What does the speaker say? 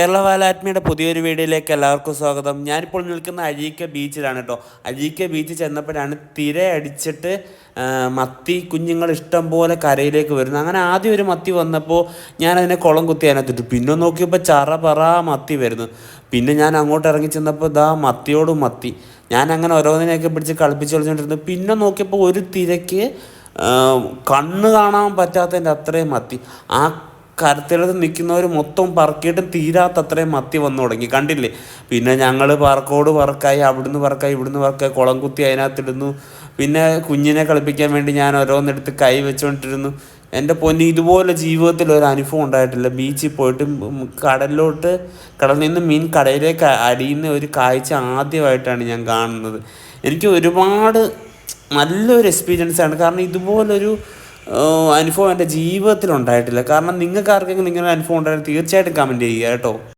കേരള വാലാത്മിയുടെ പുതിയൊരു വീഡിയോയിലേക്ക് എല്ലാവർക്കും സ്വാഗതം. ഞാനിപ്പോൾ നിൽക്കുന്ന അഴീക്ക ബീച്ചിലാണ് കേട്ടോ. അഴീക്ക ബീച്ചിൽ ചെന്നപ്പോഴാണ് തിരയടിച്ചിട്ട് മത്തി കുഞ്ഞുങ്ങൾ ഇഷ്ടം പോലെ കരയിലേക്ക് വരുന്നത്. അങ്ങനെ ആദ്യം ഒരു മത്തി വന്നപ്പോൾ ഞാനതിനെ കുളം കുത്തി അതിനകത്തിട്ടു. പിന്നെ നോക്കിയപ്പോൾ ചറ പറ മത്തി വരുന്നു. പിന്നെ ഞാൻ അങ്ങോട്ട് ഇറങ്ങി ചെന്നപ്പോൾ മത്തിയോടും മത്തി. ഞാൻ അങ്ങനെ ഓരോന്നിനെയൊക്കെ പിടിച്ച് കളിപ്പിച്ച് കളിച്ചുകൊണ്ടിരുന്നു. പിന്നെ നോക്കിയപ്പോൾ ഒരു തിരക്ക് കണ്ണ് കാണാൻ പറ്റാത്തതിൻ്റെ അത്രയും മത്തി. ആ കരത്തിലത് നിൽക്കുന്നവർ മൊത്തം പറക്കിയിട്ടും തീരാത്തത്രയും മത്തി വന്നു തുടങ്ങി, കണ്ടില്ലേ. പിന്നെ ഞങ്ങൾ പറക്കോട് പറക്കായി, അവിടുന്ന് പറക്കായി ഇവിടുന്ന് പറക്കായി കുളം കുത്തി അതിനകത്തിടുന്നു. പിന്നെ കുഞ്ഞിനെ കളിപ്പിക്കാൻ വേണ്ടി ഞാൻ ഓരോന്നെടുത്ത് കൈ വെച്ചുകൊണ്ടിരുന്നു. എൻ്റെ പൊന്നി, ഇതുപോലെ ജീവിതത്തിൽ ഒരു അനുഭവം ഉണ്ടായിട്ടില്ല. ബീച്ചിൽ പോയിട്ട് കടലിൽ നിന്ന് മീൻ കടയിലേക്ക് അടിയുന്ന ഒരു കാഴ്ച ആദ്യമായിട്ടാണ് ഞാൻ കാണുന്നത്. എനിക്ക് ഒരുപാട് നല്ലൊരു എക്സ്പീരിയൻസ് ആണ്. കാരണം ഇതുപോലൊരു അനുഭവം എൻ്റെ ജീവിതത്തിൽ ഉണ്ടായിട്ടില്ല. കാരണം നിങ്ങൾക്ക് ആർക്കെങ്കിലും ഇങ്ങനെ അനുഭവം ഉണ്ടായാൽ തീർച്ചയായിട്ടും കമൻറ്റ് ചെയ്യുക കേട്ടോ.